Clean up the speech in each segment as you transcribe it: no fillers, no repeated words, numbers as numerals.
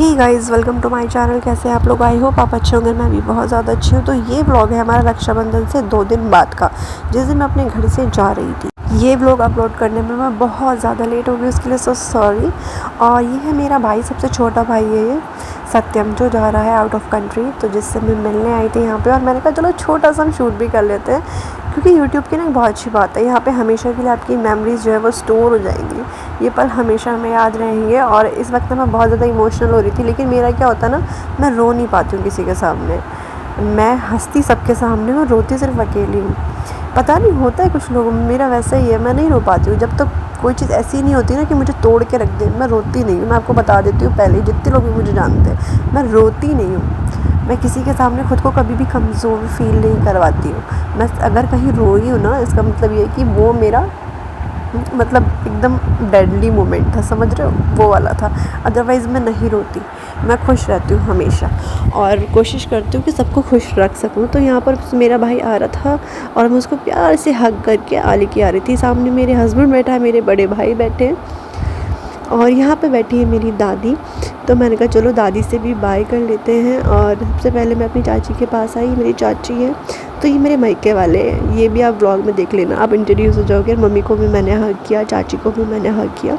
Hey guys, welcome to my channel. कैसे हैं आप लोग? आई होप आप अच्छे होंगे। मैं भी बहुत ज़्यादा अच्छी हूँ। तो ये व्लॉग है हमारा रक्षाबंधन से 2 दिन बाद का, जिस दिन मैं अपने घर से जा रही थी। ये व्लॉग अपलोड करने में मैं बहुत ज़्यादा लेट हो गई, उसके लिए सो सॉरी। और ये है मेरा भाई, सबसे छोटा भाई है ये सत्यम, जो जा रहा है आउट ऑफ कंट्री, तो जिससे मैं मिलने आई थी यहाँ पे। और मैंने कहा चलो छोटा सा हम शूट भी कर लेते हैं, क्योंकि यूट्यूब की ना एक बहुत अच्छी बात है, यहाँ पे हमेशा के लिए आपकी मेमोरीज़ जो है वो स्टोर हो जाएंगी। ये पल हमेशा हमें याद रहेंगे। और इस वक्त मैं बहुत ज़्यादा इमोशनल हो रही थी, लेकिन मेरा क्या होता है ना, मैं रो नहीं पाती हूँ किसी के सामने। मैं हंसती सबके सामने हूँ, रोती सिर्फ अकेली हूँ। पता नहीं होता है कुछ लोगों में, मेरा वैसा ही है। मैं नहीं रो पाती हूँ जब तक कोई चीज़ ऐसी नहीं होती ना कि मुझे तोड़ के रख दे। मैं रोती नहीं हूँ, मैं आपको बता देती हूँ पहले, जितने लोग भी मुझे जानते हैं, मैं रोती नहीं हूँ। मैं किसी के सामने खुद को कभी भी कमज़ोर फील नहीं करवाती हूँ। मैं अगर कहीं रोई हूँ ना, इसका मतलब ये है कि वो मेरा मतलब एकदम डेडली मोमेंट था, समझ रहे हो, वो वाला था। अदरवाइज़ मैं नहीं रोती, मैं खुश रहती हूँ हमेशा, और कोशिश करती हूँ कि सबको खुश रख सकूँ। तो यहाँ पर मेरा भाई आ रहा था और मैं उसको प्यार से हग करके आली की आ रही थी। सामने मेरे हस्बैंड बैठा है, मेरे बड़े भाई बैठे हैं, और यहाँ पे बैठी है मेरी दादी। तो मैंने कहा चलो दादी से भी बाय कर लेते हैं। और सबसे पहले मैं अपनी चाची के पास आई। मेरी चाची है, तो ये मेरे मायके वाले हैं। ये भी आप व्लॉग में देख लेना, आप इंट्रोड्यूस हो जाओगे। मम्मी को भी मैंने हग किया, चाची को भी मैंने हग किया।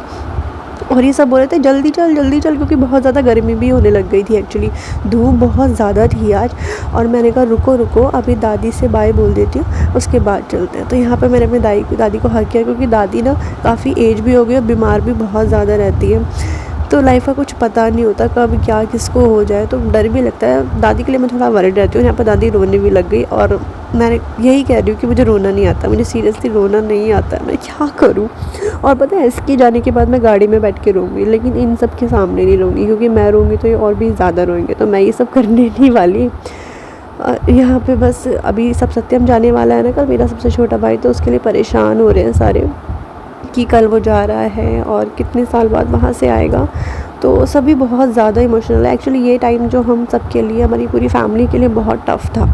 और ये सब बोल रहे थे जल्दी चल जल्दी चल, क्योंकि बहुत ज़्यादा गर्मी भी होने लग गई थी। एक्चुअली धूप बहुत ज़्यादा थी आज। और मैंने कहा रुको रुको, अभी दादी से बाय बोल देती हूँ, उसके बाद चलते हैं। तो यहाँ पे मैंने अपनी दादी को हक किया, क्योंकि दादी ना काफ़ी एज भी हो गई और बीमार भी बहुत ज़्यादा रहती है। तो लाइफ का कुछ पता नहीं होता, कब क्या किसको हो जाए, तो डर भी लगता है। दादी के लिए मैं थोड़ा वरीड रहती हूँ। यहाँ पर दादी रोने भी लग गई, और मैंने यही कह रही हूँ कि मुझे रोना नहीं आता, मुझे सीरियसली रोना नहीं आता, मैं क्या करूँ। और पता है, इसके जाने के बाद मैं गाड़ी में बैठ के रोऊंगी, लेकिन इन सब के सामने नहीं रोऊंगी, क्योंकि मैं रोऊंगी तो ये और भी ज़्यादा रोएंगे, तो मैं ये सब करने नहीं वाली। यहाँ पे बस अभी सब सत्यम जाने वाला है ना कल, मेरा सबसे छोटा भाई, तो उसके लिए परेशान हो रहे हैं सारे कि कल वो जा रहा है और कितने साल बाद वहाँ से आएगा। तो सभी बहुत ज़्यादा इमोशनल है। एक्चुअली ये टाइम जो हम सब के लिए, हमारी पूरी फैमिली के लिए बहुत टफ़ था।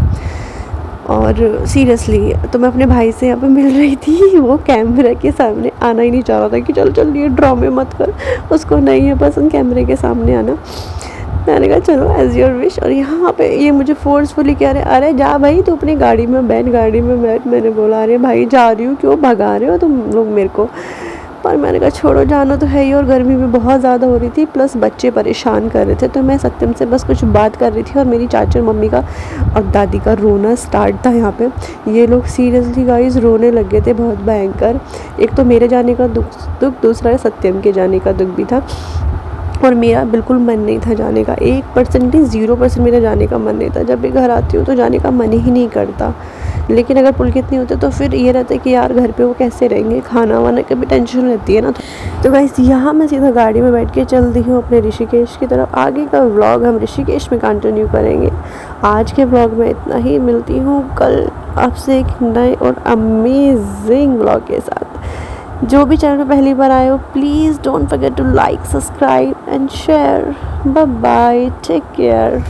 और सीरियसली तो मैं अपने भाई से यहाँ पे मिल रही थी, वो कैमरे के सामने आना ही नहीं चाह रहा था कि चल चल ये ड्रामे मत कर, उसको नहीं है पसंद कैमरे के सामने आना। मैंने कहा चलो एज़ योर विश। और यहाँ पे ये मुझे फोर्सफुली कह रहे, अरे जा भाई तू अपनी गाड़ी में बैठ, गाड़ी में बैठ। मैंने बोला अरे भाई जा रही हूँ, क्यों भगा रहे हो तुम लोग मेरे को। पर मैंने कहा छोड़ो, जाना तो है ही, और गर्मी भी बहुत ज़्यादा हो रही थी, प्लस बच्चे परेशान कर रहे थे। तो मैं सत्यम से बस कुछ बात कर रही थी, और मेरी चाची और मम्मी का और दादी का रोना स्टार्ट था यहाँ पे। ये लोग सीरियसली गाइस रोने लग गए थे, बहुत भयंकर। एक तो मेरे जाने का दुख, दूसरा सत्यम के जाने का दुख भी था। और मेरा बिल्कुल मन नहीं था जाने का, 1% नहीं 0% मेरा जाने का मन नहीं था। जब भी घर आती हूँ तो जाने का मन ही नहीं करता। लेकिन अगर पुलकित नहीं होते तो फिर ये रहता है कि यार घर पे वो कैसे रहेंगे, खाना वाना की भी टेंशन रहती है ना। तो गाइस यहाँ मैं सीधा गाड़ी में बैठ के चल दी हूँ अपने ऋषिकेश की तरफ। आगे का व्लॉग हम ऋषिकेश में कंटिन्यू करेंगे। आज के व्लॉग में इतना ही, मिलती हूँ कल आपसे एक नए और अमेजिंग व्लॉग के साथ। जो भी चैनल पे पहली बार आए हो, please don't forget to like, subscribe and share. Bye bye, take care.